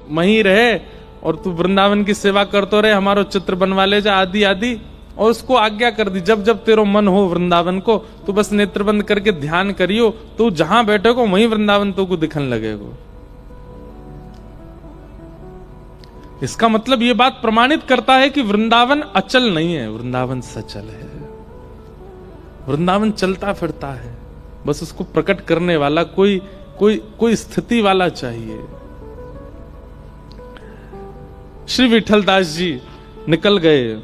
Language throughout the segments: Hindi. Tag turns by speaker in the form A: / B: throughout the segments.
A: वहीं रहे और तू वृंदावन की सेवा करतो रहे, हमारो चित्र बनवा ले जा आदि आदि। और उसको आज्ञा कर दी, जब जब तेरो मन हो वृंदावन को, तू बस नेत्र बंद करके ध्यान करियो, तू जहां बैठे को वहीं वृंदावन तो को दिखने लगेगा। इसका मतलब यह बात प्रमाणित करता है कि वृंदावन अचल नहीं है, वृंदावन सचल है। वृंदावन चलता फिरता है, बस उसको प्रकट करने वाला कोई स्थिति वाला चाहिए। श्री विठलदास जी निकल गए।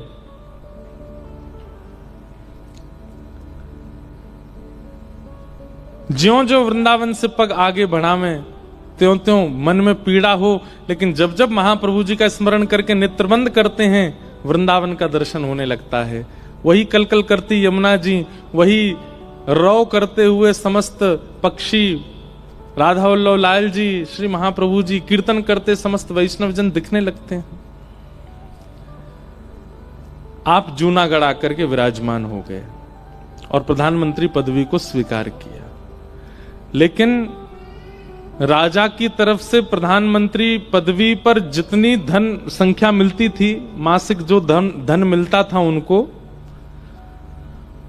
A: ज्यों ज्यों वृंदावन से पग आगे बढ़ावें त्यों त्यों मन में पीड़ा हो, लेकिन जब जब महाप्रभु जी का स्मरण करके नेत्रबंद करते हैं वृंदावन का दर्शन होने लगता है। वही कलकल करती यमुना जी, वही रौ करते हुए समस्त पक्षी, राधा वल्लभ लाल जी, श्री महाप्रभु जी, कीर्तन करते समस्त वैष्णव जन दिखने लगते हैं। आप जूनागढ़ आकर के विराजमान हो गए और प्रधानमंत्री पदवी को स्वीकार किया। लेकिन राजा की तरफ से प्रधानमंत्री पदवी पर जितनी धन संख्या मिलती थी, मासिक जो धन मिलता था उनको,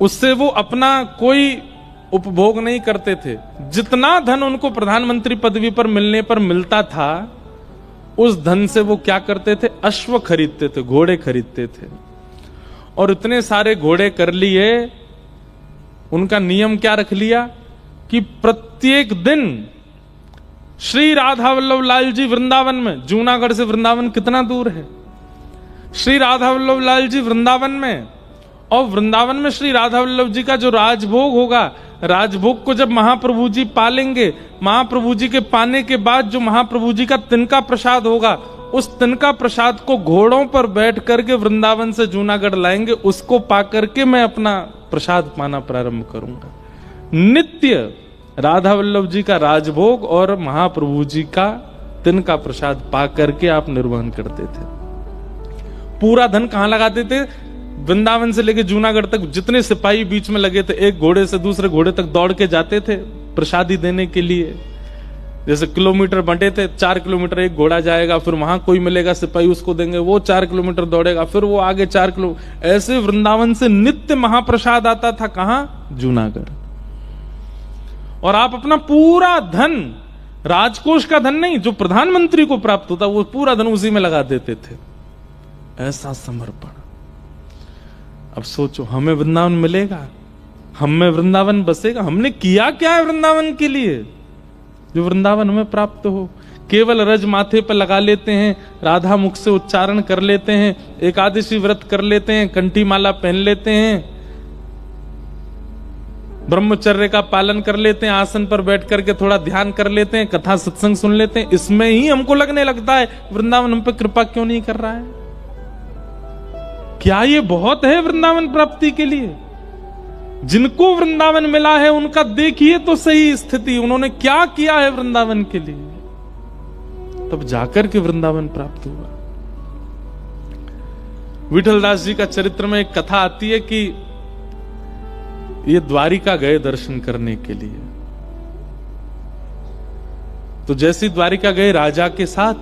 A: उससे वो अपना कोई उपभोग नहीं करते थे। जितना धन उनको प्रधानमंत्री पदवी पर मिलने पर मिलता था, उस धन से वो क्या करते थे? अश्व खरीदते थे, घोड़े खरीदते थे। और इतने सारे घोड़े कर लिए, उनका नियम क्या रख लिया कि प्रत्येक दिन श्री राधा वल्लभ लाल जी वृंदावन में, जूनागढ़ से वृंदावन कितना दूर है, श्री राधा वल्लभ लाल जी वृंदावन में, और वृंदावन में श्री राधा वल्लभ जी का जो राजभोग होगा, राजभोग को जब महाप्रभु जी पालेंगे, महाप्रभु जी के पाने के बाद जो महाप्रभु जी का तिनका प्रसाद होगा, उस तिनका प्रसाद को घोड़ों पर बैठ करके वृंदावन से जूनागढ़ लाएंगे, उसको पा करके मैं अपना प्रसाद पाना प्रारंभ करूंगा। नित्य राधा वल्लभ जी का राजभोग और महाप्रभु जी का तिनका प्रसाद पा करके आप निर्वहन करते थे। पूरा धन कहां लगाते थे? वृंदावन से लेके जूनागढ़ तक जितने सिपाही बीच में लगे थे, एक घोड़े से दूसरे घोड़े तक दौड़ के जाते थे प्रसादी देने के लिए। जैसे किलोमीटर बंटे थे, 4 किलोमीटर एक घोड़ा जाएगा, फिर वहां कोई मिलेगा सिपाही उसको देंगे, वो 4 किलोमीटर दौड़ेगा, फिर वो आगे 4 किलो, ऐसे वृंदावन से नित्य महाप्रसाद आता था। कहां? जूनागढ़। और आप अपना पूरा धन, राजकोष का धन नहीं, जो प्रधानमंत्री को प्राप्त होता, वो पूरा धन उसी में लगा देते थे। ऐसा समर्पण। अब सोचो, हमें वृंदावन मिलेगा, हमें वृंदावन बसेगा, हमने किया क्या है वृंदावन के लिए जो वृंदावन हमें प्राप्त हो? केवल रज माथे पर लगा लेते हैं, राधा मुख से उच्चारण कर लेते हैं, एकादशी व्रत कर लेते हैं, कंठी माला पहन लेते हैं, ब्रह्मचर्य का पालन कर लेते हैं, आसन पर बैठ करके थोड़ा ध्यान कर लेते हैं, कथा सत्संग सुन लेते हैं। इसमें ही हमको लगने लगता है वृंदावन हम पे कृपा क्यों नहीं कर रहा है? क्या ये बहुत है वृंदावन प्राप्ति के लिए? जिनको वृंदावन मिला है उनका देखिए तो सही स्थिति, उन्होंने क्या किया है वृंदावन के लिए, तब जाकर के वृंदावन प्राप्त हुआ। विठलदास जी का चरित्र में एक कथा आती है कि ये द्वारिका गए दर्शन करने के लिए। तो जैसे द्वारिका गए राजा के साथ,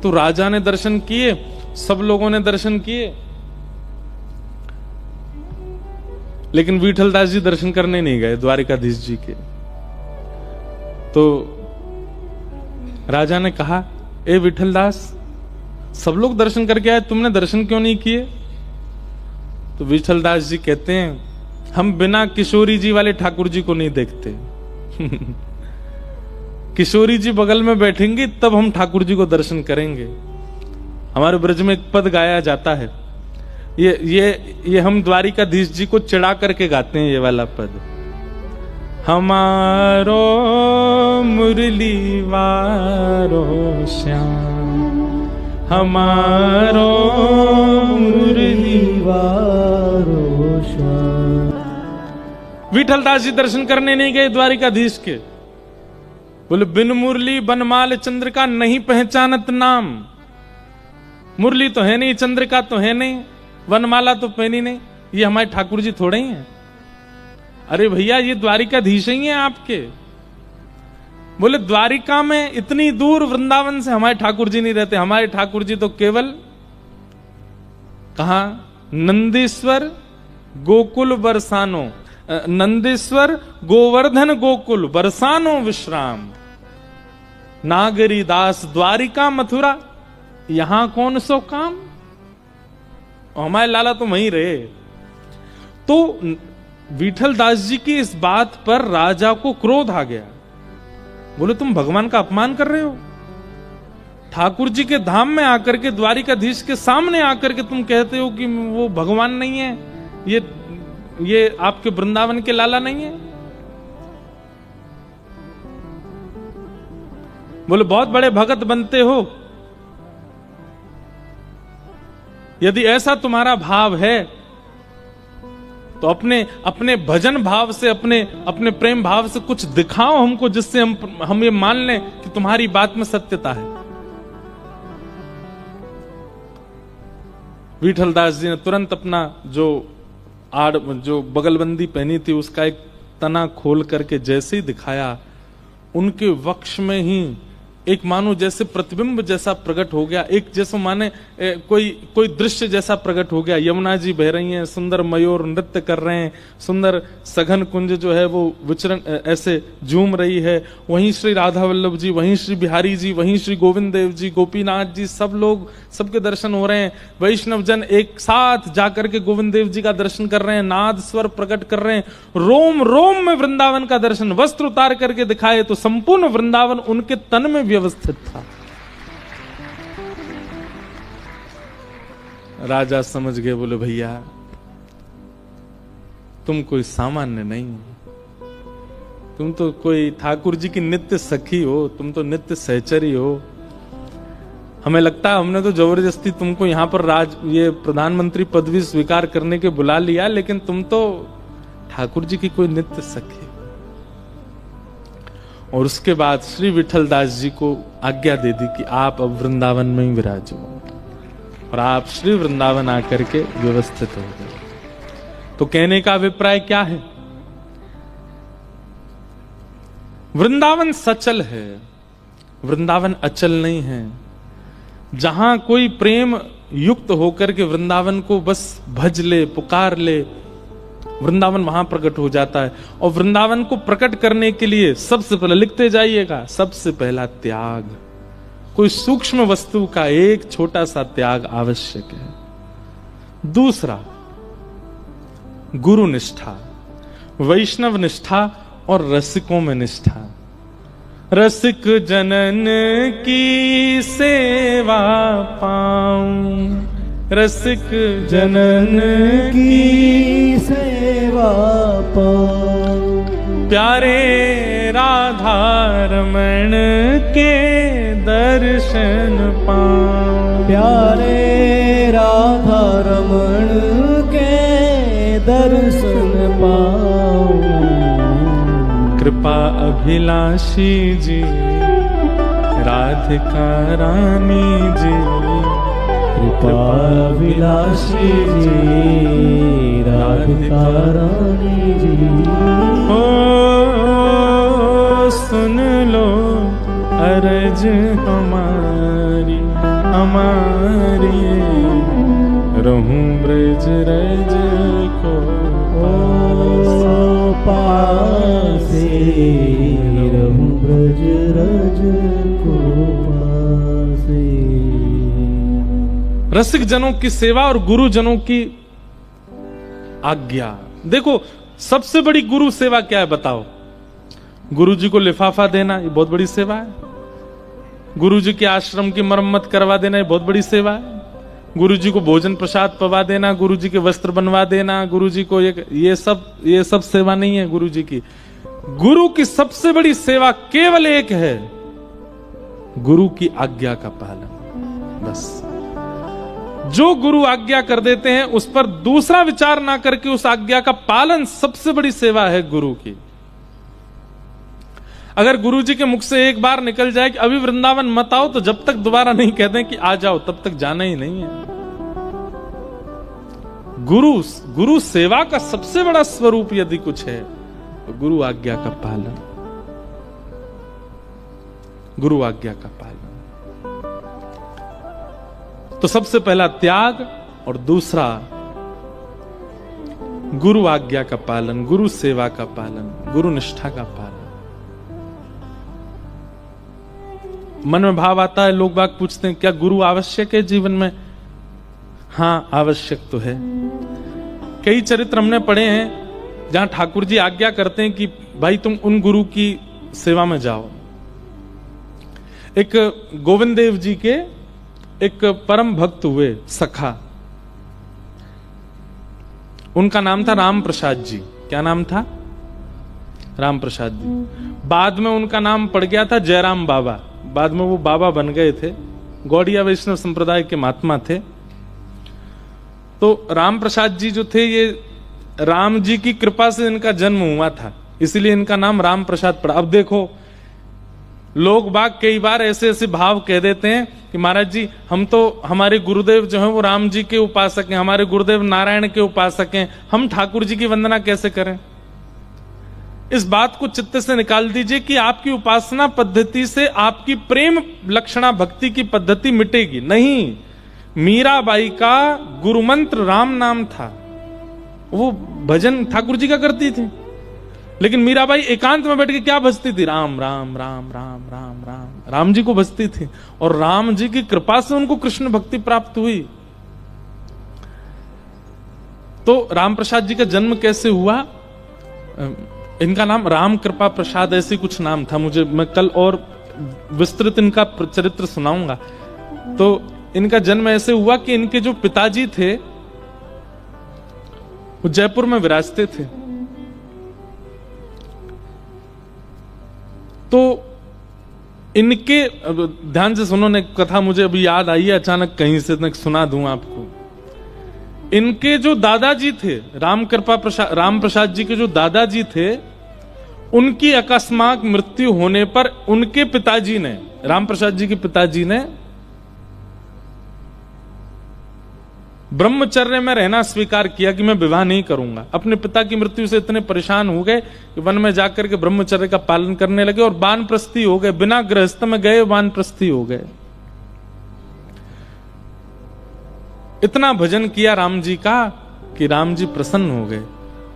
A: तो राजा ने दर्शन किए, सब लोगों ने दर्शन किए, लेकिन विठलदास जी दर्शन करने नहीं गए द्वारिकाधीश जी के। तो राजा ने कहा, ए विठलदास, सब लोग दर्शन करके आए, तुमने दर्शन क्यों नहीं किए? तो विठलदास जी कहते हैं, हम बिना किशोरी जी वाले ठाकुर जी को नहीं देखते। किशोरी जी बगल में बैठेंगे तब हम ठाकुर जी को दर्शन करेंगे। हमारे ब्रज में एक पद गाया जाता है, ये हम द्वारिकाधीश जी को चिढ़ा करके गाते हैं ये वाला पद। हमारो मुरली वारो श्याम, हमारो मुरली वारो श्याम। विठलदास जी दर्शन करने नहीं गए द्वारिकाधीश के। बोले, बिन मुरली बनमाल चंद्रिका नहीं पहचानत नाम। मुरली तो है नहीं, चंद्रिका तो है नहीं, वनमाला तो पहनी नहीं, ये हमारे ठाकुर जी थोड़े ही हैं। अरे भैया, ये द्वारिकाधीश ही हैं आपके। बोले द्वारिका में इतनी दूर वृंदावन से हमारे ठाकुर जी नहीं रहते, हमारे ठाकुर जी तो केवल कहा, नंदीश्वर गोकुल बरसानो, नंदीश्वर गोवर्धन गोकुल बरसानो विश्राम, नागरी दास द्वारिका मथुरा, यहां कौन सो काम, हमारे लाला तो वहीं रहे। तो विठल दास जी की इस बात पर राजा को क्रोध आ गया। बोले तुम भगवान का अपमान कर रहे हो, ठाकुर जी के धाम में आकर के, द्वारिकाधीश के सामने आकर के तुम कहते हो कि वो भगवान नहीं है, ये आपके वृंदावन के लाला नहीं है। बोले बहुत बड़े भगत बनते हो, यदि ऐसा तुम्हारा भाव है तो अपने भजन भाव से, अपने प्रेम भाव से कुछ दिखाओ हमको, जिससे हम ये मान लें कि तुम्हारी बात में सत्यता है। विठल दास जी ने तुरंत अपना जो बगलबंदी पहनी थी उसका एक तना खोल करके जैसे ही दिखाया, उनके वक्ष में ही एक मानो जैसे प्रतिबिंब जैसा प्रकट हो गया, एक जैसे माने कोई दृश्य जैसा प्रकट हो गया। यमुना जी बह रही हैं, सुंदर मयूर नृत्य कर रहे हैं, सुंदर सघन कुंज जो है वो विचरण ऐसे झूम रही है। वहीं श्री राधा वल्लभ जी, वहीं श्री बिहारी जी, वहीं श्री गोविंद देव जी, गोपीनाथ जी, सब लोग, सबके दर्शन हो रहे हैं। वैष्णव जन एक साथ जाकर के गोविंद देव जी का दर्शन कर रहे हैं, नाद स्वर प्रकट कर रहे हैं। रोम रोम में वृंदावन का दर्शन, वस्त्र उतार करके दिखाए तो संपूर्ण वृंदावन उनके तन में व्यवस्थित था। राजा समझ गए, बोले भैया तुम कोई सामान्य नहीं हो, तुम तो कोई ठाकुर जी की नित्य सखी हो, तुम तो नित्य सहचरी हो। हमें लगता है हमने तो जबरदस्ती तुमको यहां पर ये प्रधानमंत्री पदवी स्वीकार करने के बुला लिया, लेकिन तुम तो ठाकुर जी की कोई नित्य सखी। और उसके बाद श्री विठल दास जी को आज्ञा दे दी कि आप अब वृंदावन में ही विराजो, और आप श्री वृंदावन आकर के व्यवस्थित हो गए। तो कहने का अभिप्राय क्या है? वृंदावन सचल है, वृंदावन अचल नहीं है। जहां कोई प्रेम युक्त होकर के वृंदावन को बस भज ले, पुकार ले, वृंदावन वहां प्रकट हो जाता है। और वृंदावन को प्रकट करने के लिए सबसे पहले, लिखते जाइएगा, सबसे पहला त्याग, कोई सूक्ष्म वस्तु का एक छोटा सा त्याग आवश्यक है। दूसरा गुरु निष्ठा, वैष्णव निष्ठा और रसिकों में निष्ठा। रसिक जनन की सेवा पाऊं, रसिक जनन की सेवा पाऊं, प्यारे राधा रमण के दर्शन पाऊं, प्यारे राधा रमण के दर्शन पाऊं। कृपा अभिलाषी जी, राधिका रानी जी, कृपा अभिलाषी जी, राधिका रानी जी। ओ सुन लो अर्ज हमारी, हमारी रहूं ब्रज रज को पासे, रहूं ब्रज रज को पासे। रसिक जनों की सेवा और गुरु जनों की आज्ञा। देखो सबसे बड़ी गुरु सेवा क्या है बताओ? गुरु जी को लिफाफा देना, ये बहुत बड़ी सेवा है। गुरु जी के आश्रम की मरम्मत करवा देना, ये बहुत बड़ी सेवा है। गुरु जी को भोजन प्रसाद पवा देना, गुरु जी के वस्त्र बनवा देना, गुरु जी को ये सब सेवा नहीं है गुरु जी की। गुरु की सबसे बड़ी सेवा केवल एक है, गुरु की आज्ञा का पालन। बस जो गुरु आज्ञा कर देते हैं उस पर दूसरा विचार ना करके उस आज्ञा का पालन सबसे बड़ी सेवा है गुरु की। अगर गुरु जी के मुख से एक बार निकल जाए कि अभी वृंदावन मत आओ, तो जब तक दोबारा नहीं कहते हैं कि आ जाओ तब तक जाना ही नहीं है। गुरु सेवा का सबसे बड़ा स्वरूप यदि कुछ है तो गुरु आज्ञा का पालन। गुरु आज्ञा का पालन। तो सबसे पहला त्याग और दूसरा गुरु आज्ञा का पालन, गुरु सेवा का पालन, गुरु निष्ठा का पालन। मन में भाव आता है, लोग बाग पूछते हैं क्या गुरु आवश्यक है जीवन में? हाँ, आवश्यक तो है। कई चरित्र हमने पढ़े हैं जहां ठाकुर जी आज्ञा करते हैं कि भाई तुम उन गुरु की सेवा में जाओ। एक गोविंद देव जी के एक परम भक्त हुए सखा, उनका नाम था राम प्रसाद जी। क्या नाम था? राम प्रसाद जी। बाद में उनका नाम पड़ गया था जयराम बाबा। बाद में वो बाबा बन गए थे, गौड़िया वैष्णव संप्रदाय के महात्मा थे। तो राम प्रसाद जी जो थे, ये राम जी की कृपा से इनका जन्म हुआ था, इसलिए इनका नाम राम प्रसाद पड़ा। अब देखो, लोग बाग कई बार ऐसे ऐसे भाव कह देते हैं कि महाराज जी हम तो, हमारे गुरुदेव जो हैं वो राम जी के उपासक हैं, हमारे गुरुदेव नारायण के उपासक हैं, हम ठाकुर जी की वंदना कैसे करें? इस बात को चित्त से निकाल दीजिए कि आपकी उपासना पद्धति से आपकी प्रेम लक्षणा भक्ति की पद्धति मिटेगी नहीं। मीराबाई का गुरु मंत्र राम नाम था, वो भजन ठाकुर जी का करती थी, लेकिन मीराबाई एकांत में बैठ के क्या भजती थी? राम राम राम राम राम राम, राम जी को भजती थी। और राम जी की कृपा से उनको कृष्ण भक्ति प्राप्त हुई। तो राम प्रसाद जी का जन्म कैसे हुआ? इनका नाम राम कृपा प्रसाद ऐसे कुछ नाम था, मैं कल और विस्तृत इनका चरित्र सुनाऊंगा। तो इनका जन्म ऐसे हुआ कि इनके जो पिताजी थे वो जयपुर में विराजते थे। तो इनके, ध्यान से सुनो, ने कथा मुझे अभी याद आई है अचानक कहीं से, मैं सुना दूं आपको। इनके जो दादाजी थे, राम प्रसाद जी के जो दादाजी थे, उनकी अकस्मात मृत्यु होने पर उनके पिताजी ने, राम प्रसाद जी के पिताजी ने ब्रह्मचर्य में रहना स्वीकार किया कि मैं विवाह नहीं करूंगा। अपने पिता की मृत्यु से इतने परेशान हो गए कि वन में जाकर के ब्रह्मचर्य का पालन करने लगे और वानप्रस्थी हो गए, बिना गृहस्थ में गए वानप्रस्थी हो गए। इतना भजन किया राम जी का कि राम जी प्रसन्न हो गए,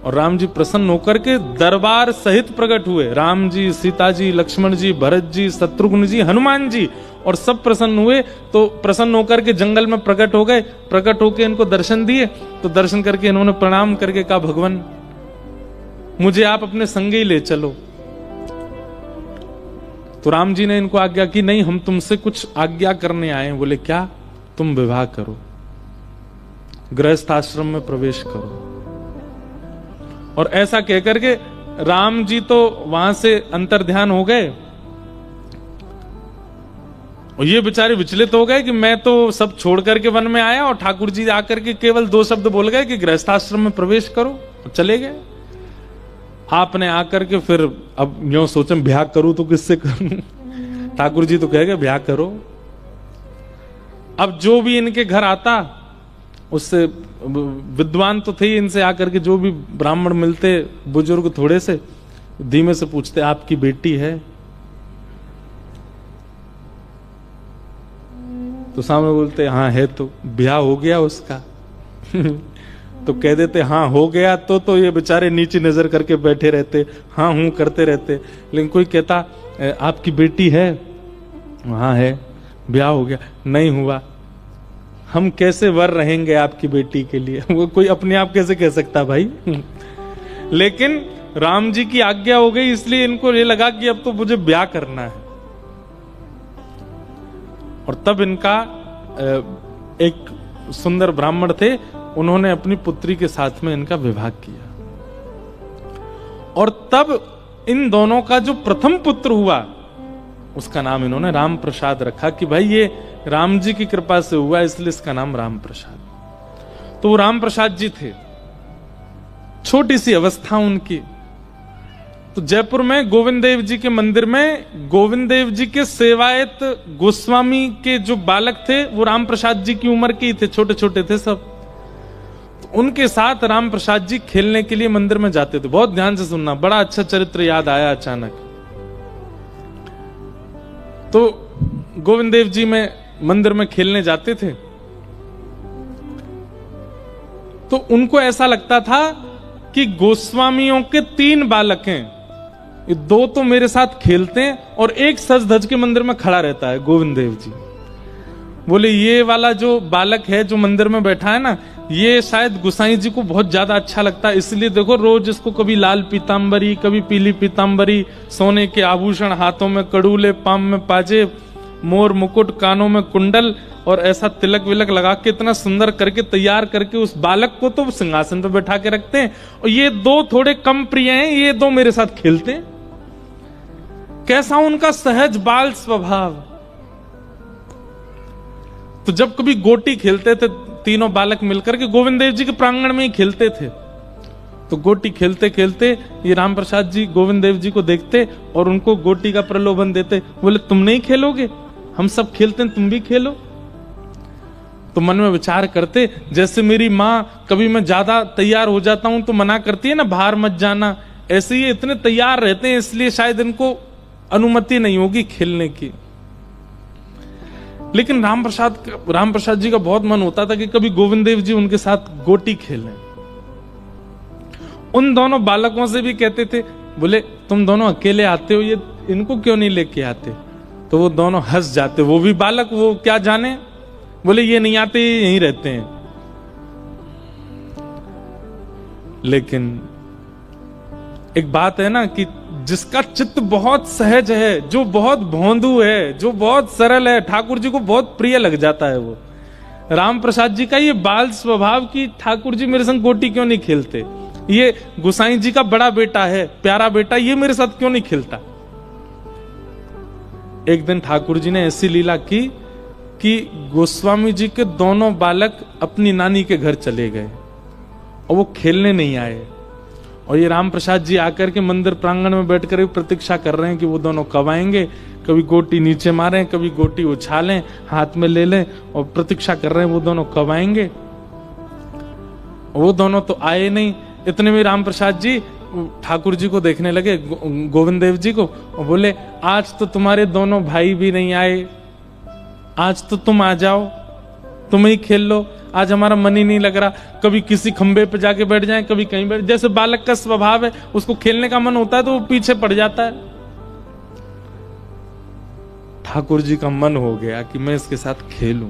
A: और राम जी प्रसन्न होकर के दरबार सहित प्रकट हुए। राम जी, सीता जी, लक्ष्मण जी, भरत जी, शत्रुघ्न जी, हनुमान जी, और सब प्रसन्न हुए। तो प्रसन्न होकर के जंगल में प्रकट हो गए। प्रकट होकर इनको दर्शन दिए, तो दर्शन करके इन्होंने प्रणाम करके कहा, भगवान मुझे आप अपने संग ही ले चलो। तो राम जी ने इनको आज्ञा की, नहीं हम तुमसे कुछ आज्ञा करने आए हैं। बोले क्या? तुम विवाह करो, गृहस्थ आश्रम में प्रवेश करो। और ऐसा कहकर के राम जी तो वहां से अंतर्ध्यान हो गए, और ये बेचारे विचलित हो गए कि मैं तो सब छोड़ करके वन में आया, और ठाकुर जी आकर के केवल 2 शब्द बोल गए कि गृहस्थाश्रम में प्रवेश करो, और चले गए। आपने आकर के फिर अब यूं सोचे ब्याह करूं तो किससे करूं? ठाकुर जी तो कह गए ब्याह करो। अब जो भी इनके घर आता, उससे विद्वान तो थे, इनसे आकर के जो भी ब्राह्मण मिलते, बुजुर्ग थोड़े से, धीमे से पूछते आपकी बेटी है? तो सामने बोलते हाँ है। तो ब्याह हो गया उसका? तो कह देते हाँ हो गया। तो ये बेचारे नीचे नजर करके बैठे रहते, हाँ हूं करते रहते। लेकिन कोई कहता आपकी बेटी है? हाँ है। ब्याह हो गया? नहीं हुआ। हम कैसे वर रहेंगे आपकी बेटी के लिए? वो कोई अपने आप कैसे कह सकता भाई? लेकिन राम जी की आज्ञा हो गई, इसलिए इनको ये लगा कि अब तो मुझे ब्याह करना है। और तब इनका एक सुंदर ब्राह्मण थे, उन्होंने अपनी पुत्री के साथ में इनका विवाह किया। और तब इन दोनों का जो प्रथम पुत्र हुआ, उसका नाम इन्होंने राम प्रसाद रखा कि भाई ये राम जी की कृपा से हुआ, इसलिए इसका नाम राम प्रसाद। तो वो राम प्रसाद जी थे। छोटी सी अवस्था उनकी। तो जयपुर में गोविंद देव जी के मंदिर में गोविंद देव जी के सेवायत गोस्वामी के जो बालक थे वो राम प्रसाद जी की उम्र के ही थे, छोटे छोटे थे सब। तो उनके साथ राम प्रसाद जी खेलने के लिए मंदिर में जाते थे। बहुत ध्यान से सुनना, बड़ा अच्छा चरित्र याद आया अचानक। तो गोविंद देव जी में मंदिर में खेलने जाते थे, तो उनको ऐसा लगता था कि गोस्वामियों के 3 बालक हैं, 2 तो मेरे साथ खेलते हैं और एक सज धज के मंदिर में खड़ा रहता है गोविंद देव जी। बोले ये वाला जो बालक है जो मंदिर में बैठा है ना, ये शायद गुसाई जी को बहुत ज्यादा अच्छा लगता है, इसलिए देखो रोज इसको कभी लाल पीतांबरी, कभी पीली पीतांबरी, सोने के आभूषण, हाथों में कड़ूले, पाम में पाजे, मोर मुकुट, कानों में कुंडल और ऐसा तिलक विलक लगा के इतना सुंदर करके तैयार करके उस बालक को तो सिंहासन पे बैठा के रखते हैं, और ये 2 थोड़े कम प्रिय हैं, ये 2 मेरे साथ खेलते हैं। कैसा उनका सहज बाल स्वभाव। तो जब कभी गोटी खेलते थे तीनों बालक मिलकर के, गोविंद देव जी के प्रांगण में ही खेलते थे, तो गोटी खेलते खेलते ये राम प्रसाद जी गोविंद देव जी को देखते और उनको गोटी का प्रलोभन देते। बोले तुम नहीं खेलोगे, हम सब खेलते हैं, तुम भी खेलो। तो मन में विचार करते, जैसे मेरी माँ कभी मैं ज्यादा तैयार हो जाता हूं तो मना करती है ना, बाहर मत जाना, ऐसे ये इतने तैयार रहते हैं, इसलिए शायद इनको अनुमति नहीं होगी खेलने की। लेकिन राम प्रसाद जी का बहुत मन होता था कि कभी गोविंद देव जी उनके साथ गोटी खेलें। उन दोनों बालकों से भी कहते थे, बोले तुम दोनों अकेले आते हो, ये इनको क्यों नहीं लेके आते? तो वो दोनों हंस जाते, वो भी बालक, वो क्या जाने, बोले ये नहीं आते, यहीं रहते हैं। लेकिन एक बात है ना कि जिसका चित्त बहुत सहज है, जो बहुत भोंदू है, जो बहुत सरल है, ठाकुर जी को बहुत प्रिय लग जाता है। वो राम प्रसाद जी का ये बाल स्वभाव कि ठाकुर जी मेरे संग गोटी क्यों नहीं खेलते, ये गुसाई जी का बड़ा बेटा है, प्यारा बेटा, ये मेरे साथ क्यों नहीं खेलता। एक दिन ठाकुर जी ने ऐसी लीला की कि गोस्वामी जी के दोनों बालक अपनी नानी के घर चले गए और वो खेलने नहीं आए, और ये राम प्रसाद जी आकर के मंदिर प्रांगण में बैठकर प्रतीक्षा कर रहे हैं कि वो दोनों कब आएंगे, कभी गोटी नीचे मारें, कभी गोटी उछालें, हाथ में ले लें, और प्रतीक्षा कर रहे हैं वो दोनों कब आएंगे। वो दोनों तो आए नहीं। इतने में राम प्रसाद जी ठाकुर जी को देखने लगे, गोविंद देव जी को, और बोले आज तो तुम्हारे दोनों भाई भी नहीं आए, आज तो तुम आ जाओ, तुम ही खेल लो, आज हमारा मन ही नहीं लग रहा। कभी किसी खंबे पे जाके बैठ जाए, कभी कहीं बैठ, जैसे बालक का स्वभाव है, उसको खेलने का मन होता है तो वो पीछे पड़ जाता है। ठाकुर जी का मन हो गया कि मैं इसके साथ खेलूं,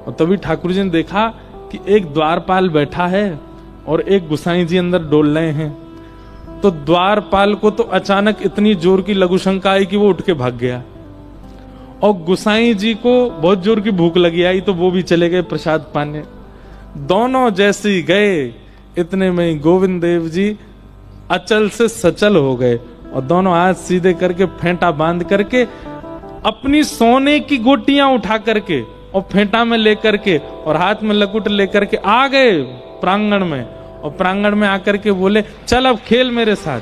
A: और तभी ठाकुर जी ने देखा कि एक द्वारपाल बैठा है और एक गुसाई जी अंदर डोल रहे हैं। तो द्वारपाल को तो अचानक इतनी जोर की लघु शंका आई कि वो उठ के भाग गया, और गुसाई जी को बहुत जोर की भूख लगी आई तो वो भी चले गए प्रसाद पाने। दोनों जैसे ही गए, इतने में गोविंद देव जी अचल से सचल हो गए, और दोनों हाथ सीधे करके फेंटा बांध करके अपनी सोने की गोटियां उठा करके और फेंटा में लेकर के और हाथ में लकुट लेकर के आ गए प्रांगण में, और प्रांगण में आकर के बोले चल अब खेल मेरे साथ।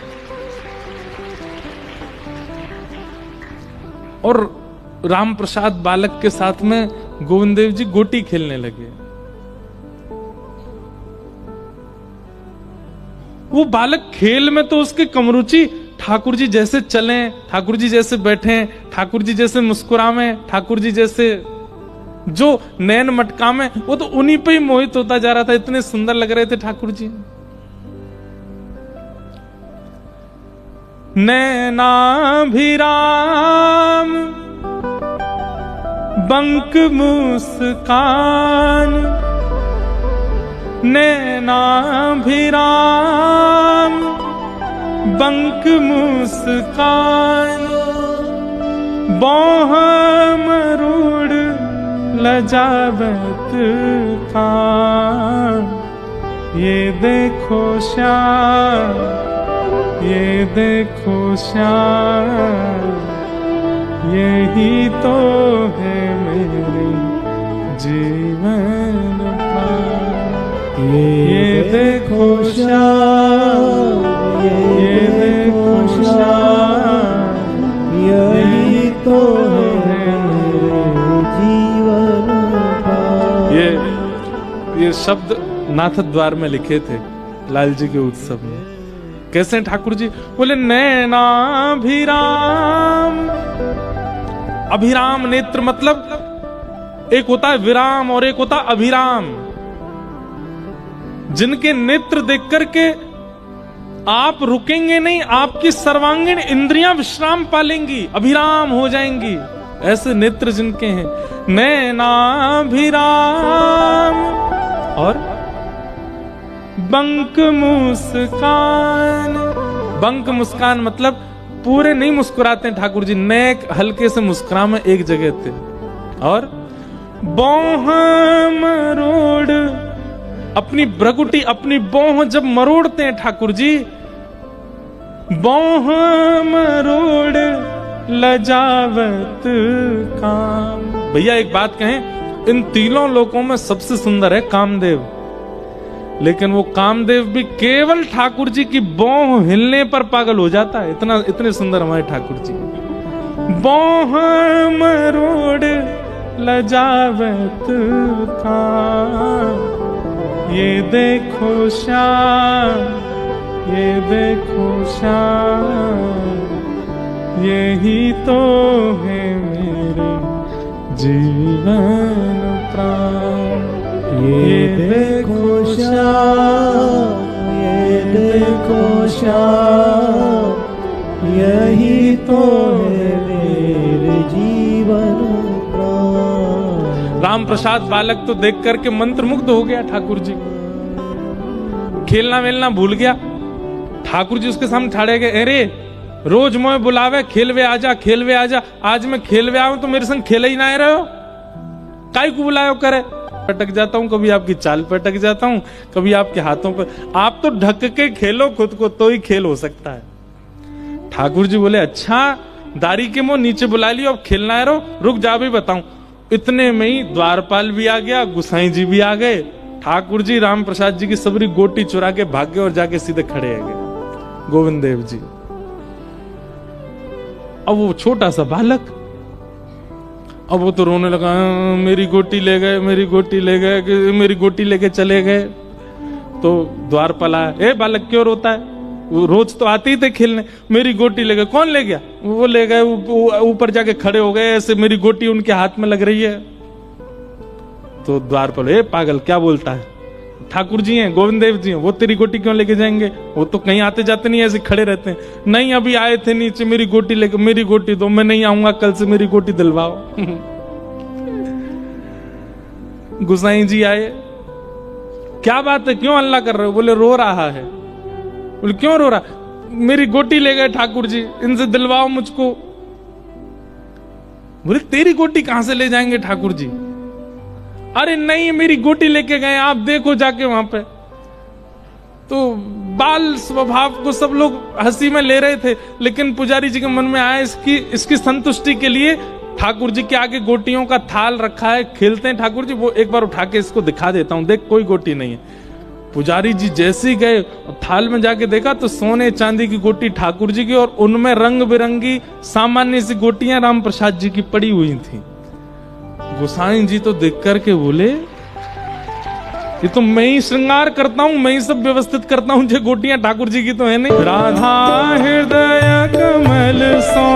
A: और राम प्रसाद बालक के साथ में गोविंद देव जी गोटी खेलने लगे। वो बालक खेल में तो उसके कमरुचि, ठाकुर जी जैसे चलें, ठाकुर जी जैसे बैठें, ठाकुर जी जैसे मुस्कुरावें, ठाकुर जी जैसे जो नैन मटका में, वो तो उन्हीं पे ही मोहित होता जा रहा था, इतने सुंदर लग रहे थे ठाकुर जी। नैनाभिराम बंक मुस्कान, नैनाभिराम बंक मुस्कान, बाह मरुड़ लजावत कान, ये देखो श्याम, ये देखो श्याम, यही तो है मेरे जीवन पार। ये देखो श्याम, ये देखो श्याम, यही तो है मेरे जीवन पार। ये शब्द नाथ द्वार में लिखे थे लाल जी के उत्सव में। कैसे ठाकुर जी बोले नैनाभिराम अभिराम नेत्र मतलब एक होता है विराम और एक होता है अभिराम। जिनके नेत्र देख करके आप रुकेंगे नहीं, आपकी सर्वांगीण इंद्रियां विश्राम पालेंगी, अभिराम हो जाएंगी। ऐसे नेत्र जिनके हैं, नैनाभिराम और बंक मुस्कान। बंक मुस्कान मतलब पूरे नहीं मुस्कुराते हैं ठाकुर जी, नेक हल्के से मुस्कुरा में एक जगह थे। और बोह मरोड़, अपनी भ्रगुटी अपनी बोह जब मरोड़ते हैं ठाकुर जी, बोह मरोड़ लजावत काम। भैया एक बात कहें, इन तीनों लोकों में सबसे सुंदर है कामदेव, लेकिन वो कामदेव भी केवल ठाकुर जी की बोह हिलने पर पागल हो जाता है। इतने सुंदर हमारे ठाकुर जी। बोह मरोड़ लजावत काम, ये देखो श्याम, ये देखो श्याम, यही तो है मेरे जीवन प्राण।
B: ये देखो श्याम, ये देखो श्याम, यही तो है मेरे जीवन प्राण।
A: राम प्रसाद बालक तो देख करके मंत्रमुग्ध हो गया ठाकुर जी, खेलना वेलना भूल गया। ठाकुर जी उसके सामने ठाड़े गए, अरे रोज मोए बुलावे खेलवे आजा, खेलवे आजा, आज मैं खेलवे आऊं तो मेरे संग खेले ही ना आ रहे हो, काई को बुलायो करे। पटक जाता हूं, कभी आपकी चाल पे अटक जाता हूं, कभी आपके हाथों पे। आप तो ढक के खेलो खुद को, तो ही खेल हो सकता है। ठाकुर जी बोले, अच्छा दारी के मुंह नीचे बुला लियो, अब खेलना है, रुक जा भी बताऊं। इतने में ही द्वारपाल भी आ गया, गुसाई जी भी आ गए। ठाकुर जी राम प्रसाद जी की सबरी गोटी चुरा के भाग गए और जाके सीधे खड़े आ गए गोविंद देव जी। अब वो छोटा सा बालक, अब वो तो रोने लगा, मेरी गोटी ले गए, मेरी गोटी ले गए, मेरी गोटी लेके चले गए। तो द्वारपाल आया, ए बालक क्यों रोता है, वो रोज तो आते ही थे खेलने, मेरी गोटी ले गए। कौन ले गया? वो ले गए, ऊपर जाके खड़े हो गए, ऐसे मेरी गोटी उनके हाथ में लग रही है। तो द्वारपाल, ए पागल क्या बोलता है, ठाकुर जी हैं, गोविंद देव जी हैं, वो तेरी गोटी क्यों लेके जाएंगे, वो तो कहीं आते जाते नहीं, ऐसे खड़े रहते हैं। नहीं अभी आए थे नीचे, मेरी गोटी लेके, मेरी गोटी दो, मैं नहीं आऊंगा कल से, मेरी गोटी दिलवाओ। गुसाई जी आए, क्या बात है, क्यों हल्ला कर रहे हो? बोले रो रहा है। बोले क्यों रो रहा? मेरी गोटी ले गए ठाकुर जी, इनसे दिलवाओ मुझको। बोले तेरी गोटी कहां से ले जाएंगे ठाकुर जी? अरे नहीं मेरी गोटी लेके गए, आप देखो जाके वहां पे। तो बाल स्वभाव को सब लोग हंसी में ले रहे थे, लेकिन पुजारी जी के मन में आया इसकी संतुष्टि के लिए ठाकुर जी के आगे गोटियों का थाल रखा है, खेलते हैं ठाकुर जी, वो एक बार उठा के इसको दिखा देता हूं, देख कोई गोटी नहीं है। पुजारी जी जैसे ही गए थाल में जाके देखा तो सोने चांदी की गोटी ठाकुर जी की, और उनमें रंग बिरंगी सामान्य सी गोटियां राम प्रसाद जी की पड़ी हुई थी। गोसाई जी तो देख करके बोले, ये तो मैं ही श्रृंगार करता हूँ, मैं ही सब व्यवस्थित करता हूँ, जो गोटियां ठाकुर जी की तो है नहीं। राधा हृदय कमल सो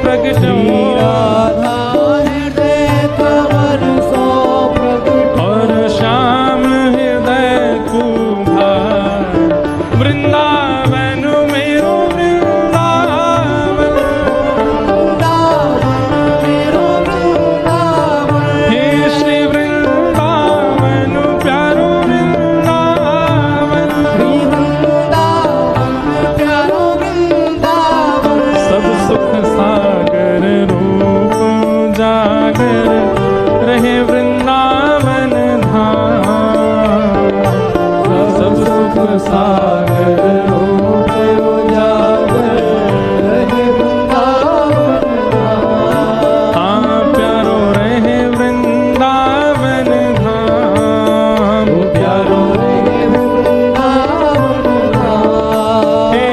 A: प्रकट हो,
B: राधा हृदय कमल सो प्रकट,
A: और श्याम हृदय कुभार, वृंदावन मेरो वृंदावन,
B: मेरो वृंदावन,
A: हे श्री वृंदावन प्यारो वृंदावन,
B: वृंदावन प्यारो वृंदावन,
A: सब सुख सागर रूप जागर रहे वृंदावन धाम, सब सुख सागर रूप
B: जागर रहे वृंदावन धाम,
A: हाँ प्यारो रहे वृंदावन धाम, प्यारो
B: रहे वृंदावन धाम।
A: हे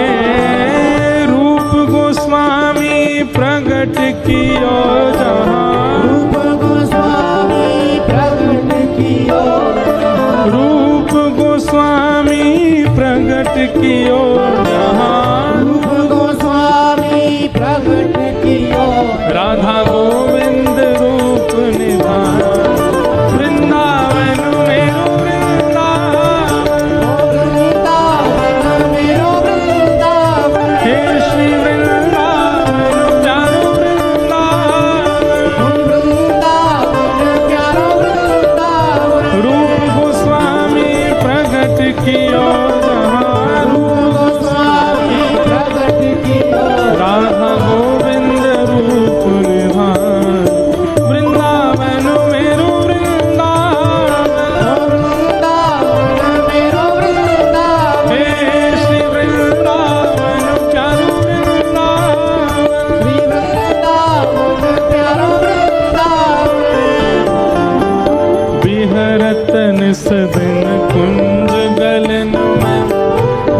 A: रूप गोस्वामी प्रगट कियो जहाँ,
B: रूप गोस्वामी प्रगट कियो,
A: रूप गोस्वामी प्रगट कियो जहाँ,
B: रूप गोस्वामी प्रगट कियो,
A: राधा गोविंद निस दिन कुंज गलन में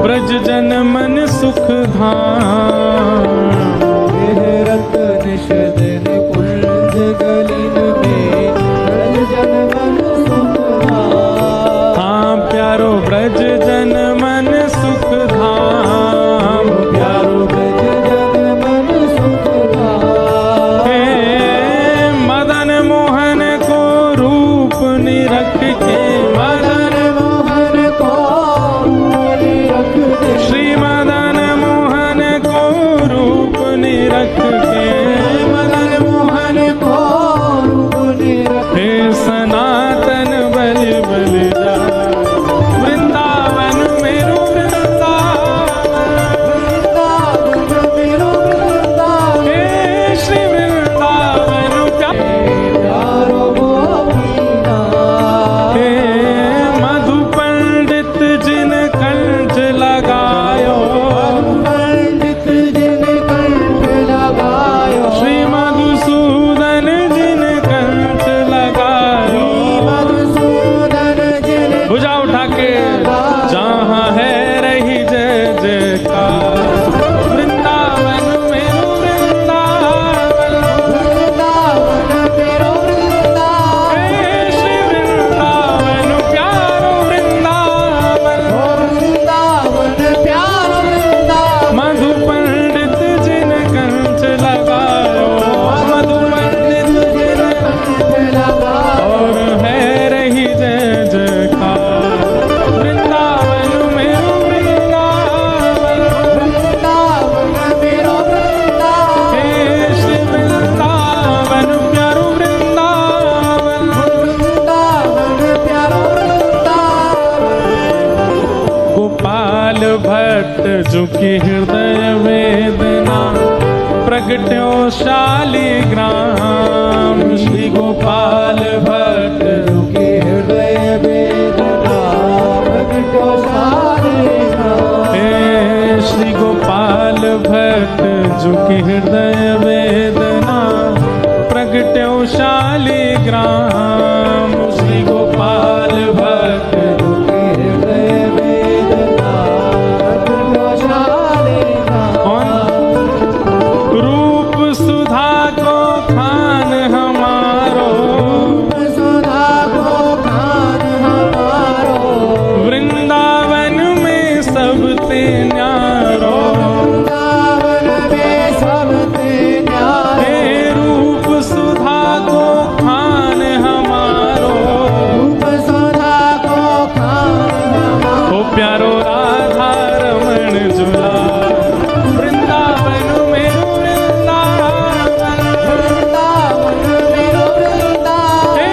A: ब्रज जन मन सुख धाम।
B: विहरत निश दिन कुंज गलिन में ब्रज जन मन सुख धाम।
A: हाँ प्यारो ब्रज जन मन सुख धाम,
B: प्यारो ब्रज जन मन सुख धाम।
A: हे मदन मोहन को रूप निरख के,
B: मदन मोहन को निरख के,
A: श्री मदन मोहन को रूप निरख के,
B: मदन मोहन को रूप निरख
A: हे सनातन बलि बलि जा, वृंदावन मेरो वृंदावन,
B: वृंदावन मेरो वृंदावन।
A: हे श्री वृंदावन
B: प्यारो गोपीना,
A: हे मधु पंडित जिन कंठ लगायो,
B: पंडित जिन कंठ लगायो,
A: श्री मधुसूदन जिन कंठ लगायो।
B: मधुसूदन जिन
A: भुजा उठा के जहाँ है रही जय जयकार, वृंदावन मेरो वृंदावन,
B: वृंदावन मेरो वृंदावन।
A: हे श्री वृंदावन प्यारो वृंदावन,
B: वृंदावन प्यारो वृंदावन।
A: मधु पंडित जिन कंठ लगायो, मधु पंडित जिन
B: कंठ लगायो,
A: और है रही जय जयकार, वृंदावन मेरो वृंदावन,
B: वृंदावन मेरो वृंदावन।
A: हे श्री वृंदावन प्यारो वृंदावन।
B: वृंदावन प्यारो वृंदावन।
A: गोपाल भट्ट झुकी हृदय वेदना प्रगट्यो शालिग्राम, श्री गोपाल भट्ट
B: के हृदय वेदना प्रगटो शालिग्राम।
A: हे श्री गोपाल भट्ट झुकी हृदय वेदना प्रगट्यो शालिग्राम, श्री गोपाल भट्ट
B: के हृदय वेदना प्रगटो शालिग्राम।
A: रूप सुधा को खान हमारो,
B: सुधा को खान हमारो,
A: वृंदावन में सब ते न्यारो।
B: वृंदावन में सब ते न्यारो।
A: हे रूप सुधा को खान हमारो,
B: रूप सुधा को खान हमारो।
A: हो प्यारो राधा रमण झूला, वृंदावन मेरो वृंदावन,
B: वृंदावन मेरो वृंदावन।
A: हे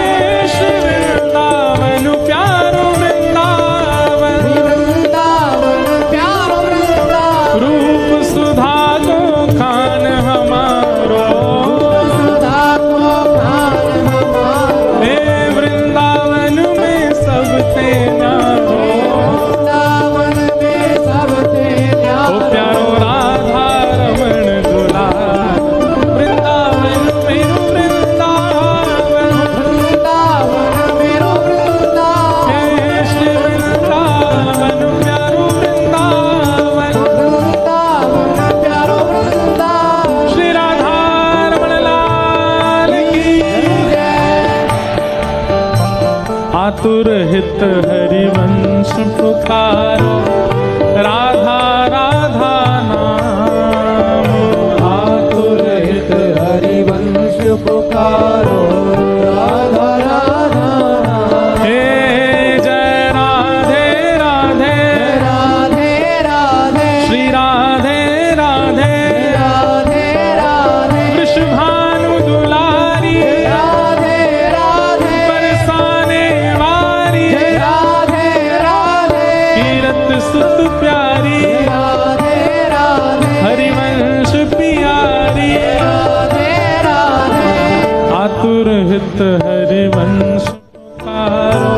A: श्री वृंदावन प्यारो वृंदावन,
B: वृंदावन प्यारो वृंदावन।
A: रूप सुधा को खान हमारो,
B: सुधा को खान हमारो।
A: हे वृंदावन में सब ते न्यारो।
B: वृंदावन में सब ते
A: ओ
B: न्यारो।
A: प्यारो राधा रमण झूला, वृंदावन मेरो वृंदावन,
B: वृंदावन मेरो वृंदावन।
A: हे श्री वृंदावन प्यारो वृंदावन,
B: वृंदावन प्यारो वृंदावन।
A: श्री राधा रमण लाल की
B: जय।
A: आतुर हित हरिवंश पुकारो, राधा राधा नाम, आतुर हित
B: हरिवंश पुकारो, राधा राधा नाम।
A: हे जय राधे राधे,
B: राधे राधे,
A: श्री राधे राधे,
B: राधे राधे,
A: वृषभानु दुलारी,
B: राधे राधे,
A: बरसाने वारी,
B: राधे राधे,
A: कीरत सुत प्यारी,
B: राधे राधे,
A: हरिवंश पियारी,
B: राधे राधे,
A: आतुर हित हरिवंश पुकारो,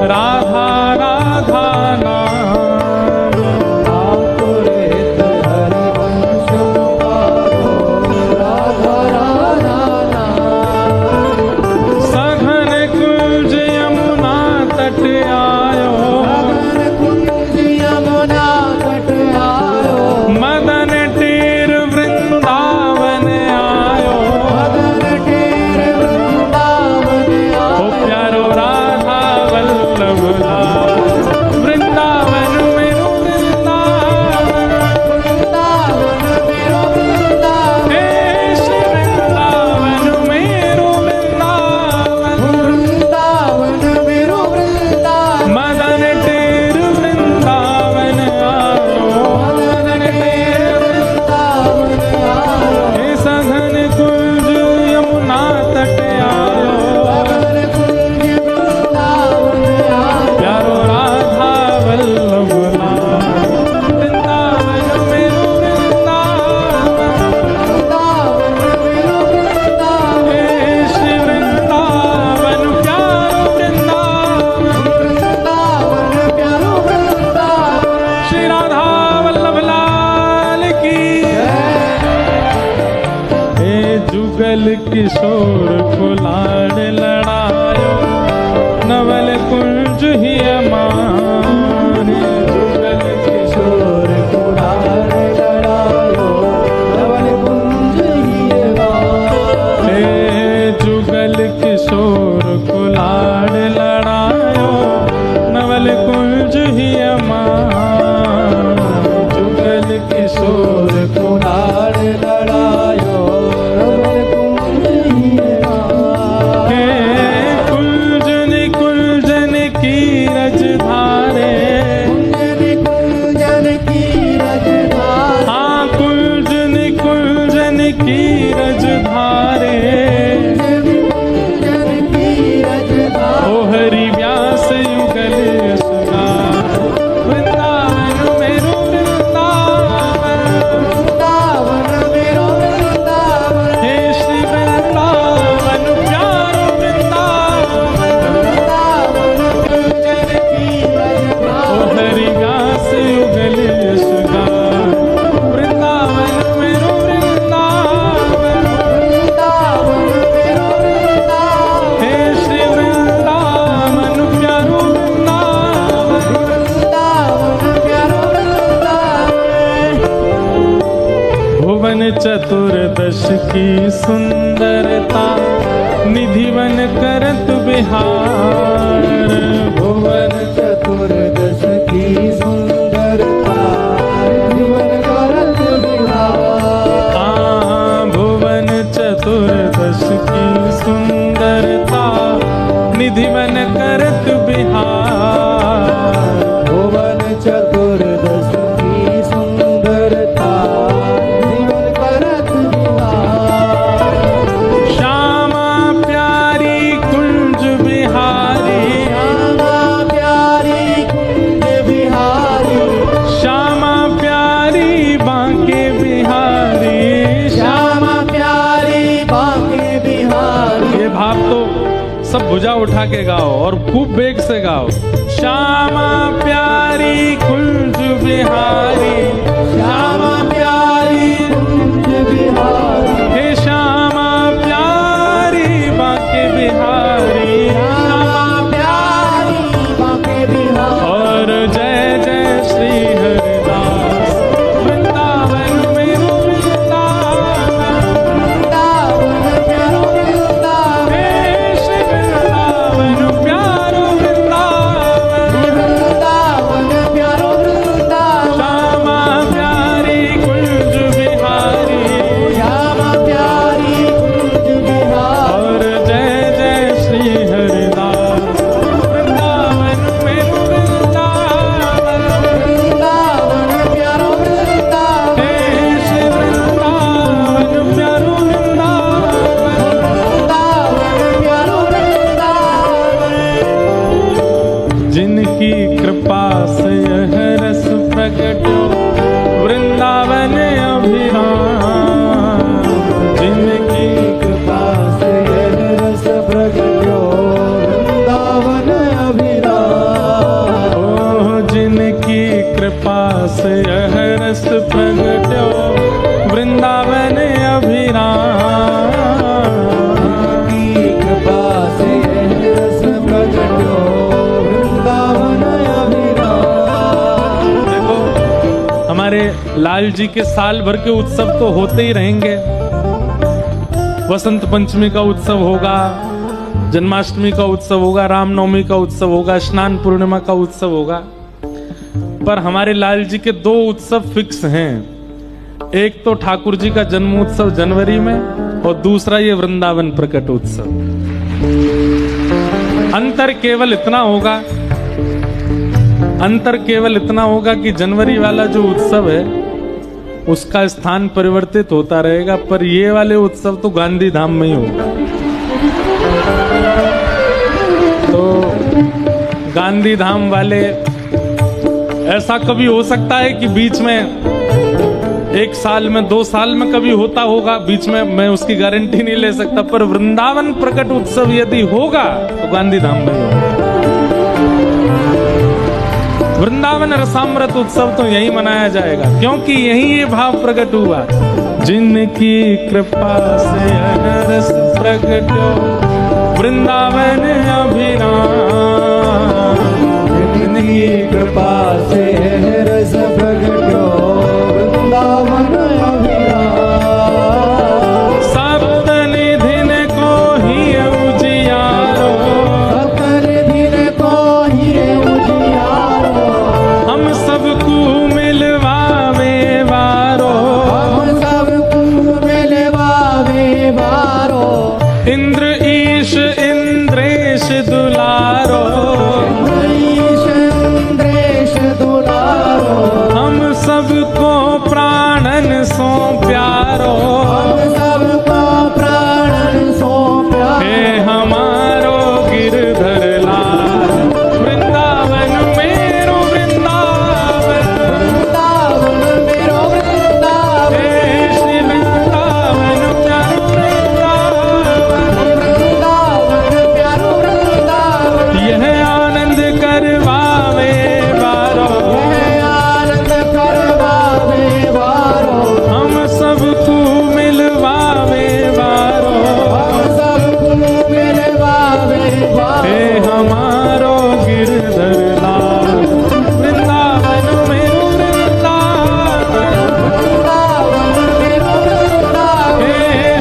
A: राधा राधा नाम,
B: आतुर हित हरिवंश पुकारो, राधा राधा नाम।
A: सघन कुंज यमुना तट किशोर को लाड लड़ायो, नवल कुंज ही मारे। जुगल
B: किशोर को लाड लड़ायो, नवल कुंज ही मारे।
A: जुगल किशोर को लाड लड़ायो, नवल कुंज ही मारे। जुगल किशोर को
B: लाड लड़ायो, नवल कुंज ही मारे।
A: कुंजन कुंजन की रजधारे,
B: कुंजन की रजधारे।
A: हाँ कुंजन कुंजन की रजधारे।
B: कुंजन की रजधारे।
A: ओ हरि व्यास युगल सुना, वृंदावन मेरो वृंदावन।
B: वृंदावन मेरो वृंदावन।
A: हे श्री वृंदावन प्यारो वृंदावन।
B: वृंदावन कुंजन की रजधारे।
A: ओ हरि व्यास युगल सुना, वृंदावन मेरो वृंदावन।
B: वृंदावन मेरो वृंदावन।
A: हे श्री वृंदावन प्यारो वृंदावन।
B: वृंदावन प्यारो वृंदावन।
A: भुवन चतुर्दश की सुंदरता, निधिवन करत बिहार।
B: भुवन चतुर्दश की सुंदरता, जीवन करत बिहार।
A: भुवन चतुर्दश की सुंदरता, निधिवन करत बिहार।
B: भुवन चतुर्दश की सुंदरता, जीवन करत बिहार।
A: श्यामा प्यारी कुंज बिहारी,
B: श्यामा प्यारी कुंज बिहारी।
A: श्यामा प्यारी बांके बिहारी।
B: श्यामा प्यारी बांके बिहारी।
A: ये भाव तो सब भुजा उठा के गाओ और खूब बेग से गाओ। श्यामा प्यारी कुंज बिहारी,
B: श्यामा प्यारी कुंज बिहारी।
A: हे श्यामा प्यारी बांके बिहारी।
B: श्यामा प्यारी बांके बिहारी।
A: और जय जय श्री हरिदास, वृंदावन मेरो वृंदावन।
B: वृंदावन प्यारो वृंदावन।
A: हे श्री वृंदावन प्यारो वृंदावन।
B: वृंदावन प्यारो वृंदावन।
A: श्यामा प्यारी कुंज बिहारी।
B: श्यामा प्यारी कुंज बिहारी।
A: और जय जय श्री हरिदास, वृंदावन मेरो वृंदावन।
B: वृंदावन प्यारो वृंदावन।
A: हे श्री वृंदावन प्यारो वृंदावन।
B: वृंदावन प्यारो वृंदावन।
A: जिनकी कृपा से यह रस प्रगटो, वृंदावन अभिराम। जिनकी
B: कृपा से यह रस प्रगटो, वृंदावन अभिराम।
A: ओ जिनकी कृपा से यह रस प्रगटो, वृंदावन अभिराम।
B: की कृपा से यह रस प्रगटो, वृंदावन अभिराम।
A: देखो हमारे लाल जी के साल भर के उत्सव तो होते ही रहेंगे। वसंत पंचमी का उत्सव होगा, जन्माष्टमी का उत्सव होगा, रामनवमी का उत्सव होगा, स्नान पूर्णिमा का उत्सव होगा। पर हमारे लाल जी के दो उत्सव फिक्स हैं। एक तो ठाकुर जी का जन्म उत्सव जनवरी में, और दूसरा ये वृंदावन प्रकट उत्सव। अंतर केवल इतना होगा, अंतर केवल इतना होगा कि जनवरी वाला जो उत्सव है उसका स्थान परिवर्तित होता रहेगा, पर ये वाले उत्सव तो गांधी धाम में ही होगा। तो गांधी धाम वाले, ऐसा कभी हो सकता है कि बीच में एक साल में 2 साल में कभी होता होगा, बीच में मैं उसकी गारंटी नहीं ले सकता, पर वृंदावन प्रकट उत्सव यदि होगा तो गांधी धाम में ही होगा। वृंदावन रसामृत उत्सव तो यही मनाया जाएगा, क्योंकि यही ये भाव प्रकट हुआ, जिनकी कृपा से रस प्रकट हो वृंदावन अभिराम।
B: जिनकी कृपा से रस प्रकट हो वृंदावन अभिराम।
A: सप्त निधिन को ही उजियारो,
B: सप्त निधिन को ही उजियारो,
A: हम सबको मिलवावे वारो,
B: हम सबको मिलवावे वारो।
A: इंद्र ईश इंद्रेश दुलारो,
B: इंद्रेश दुलारो,
A: हम सबको प्राणन सो प्यारो,
B: हम सबको प्राणन सो प्यारो।
A: हे हमारो गिरधर लाल, वृंदावन मेरो वृंदावन,
B: वृंदावन मेरो वृंदावन,
A: हे श्री वृंदावन प्यारो वृंदावन,
B: वृंदावन प्यारो वृंदावन।
A: यह आनंद करवावे वारो,
B: यह आनंद करवावे वारो,
A: हम सबको मिलवावे वारो,
B: हम सबको मिलवावे वारो।
A: हे हमारो गिरधर लाल, वृंदावन मेरो वृंदावन,
B: वृंदावन मेरो वृंदावन,
A: हे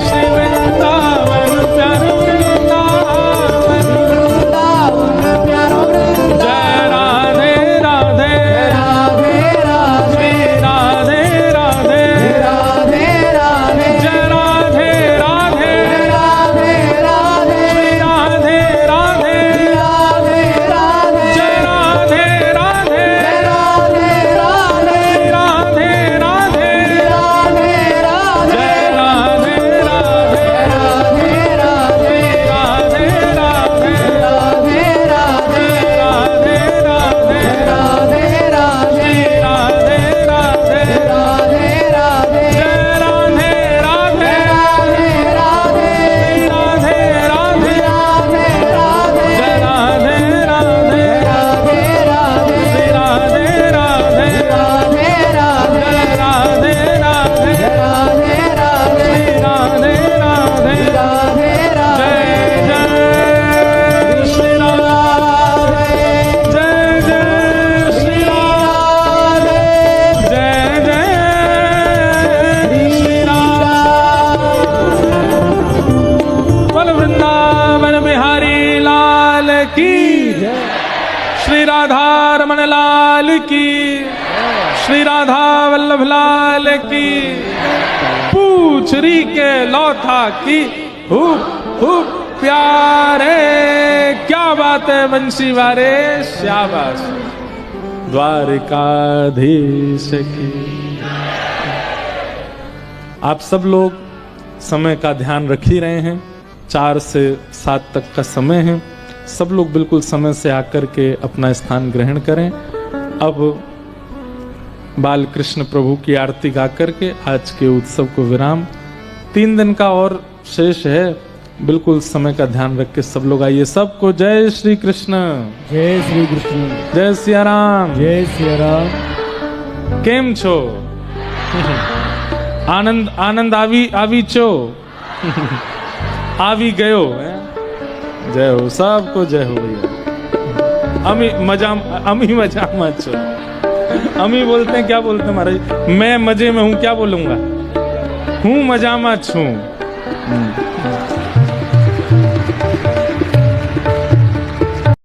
A: श्री वृंदावन प्यारो वृंदावन।
B: वृंदावन प्यारो वृंदावन।
A: जय राधे राधे,
B: राधे राधे,
A: राधे राधे,
B: राधे राधे,
A: जय राधे राधे,
B: राधे राधे,
A: राधे राधे,
B: राधे राधे,
A: जय राधे राधे,
B: राधे राधे,
A: राधे राधे,
B: राधे राधे,
A: जय राधे राधे,
B: राधे राधे,
A: राधे राधे,
B: राधे राधे,
A: राधे राधे,
B: राधे राधे,
A: राधे राधे,
B: राधे राधे,
A: जय राधे राधे,
B: राधे राधे,
A: राधे राधे,
B: राधे राधे,
A: जय राधे राधे,
B: राधे राधे,
A: राधे राधे,
B: राधे राधे,
A: राधे राधे,
B: राधे राधे,
A: राधे राधे,
B: राधे राधे,
A: जय जय श्री राम, जय जय श्री राम, जय जय श्री राम। बोल वृंदावन बिहारी लाल की, श्री राधा रमन लाल की, श्री राधा वल्लभ लाल की, पूछरी के लौथा की, हुप प्यारे, क्या बात है बंसी वारे, शाबाश। द्वारिकाधीश की। आप सब लोग समय का ध्यान रख ही रहे हैं, 4 से 7 तक का समय है, सब लोग बिल्कुल समय से आकर के अपना स्थान ग्रहण करें। अब बाल कृष्ण प्रभु की आरती गा करके आज के उत्सव को विराम। 3 दिन का और शेष है, बिल्कुल समय का ध्यान रख के सब लोग आइए। सबको जय श्री कृष्ण,
B: जय श्री कृष्ण,
A: जय सिया राम।
B: जय सिया राम।
A: केम छो? आनंद आनंद आवी छो? आवी गयो है? जय हो, सबको जय हो भैया। अमी मजा मत छो। अमी बोलते हैं, क्या बोलते हैं महाराज? मैं मजे में हूं, क्या बोलूंगा? हूं मजा मत छू।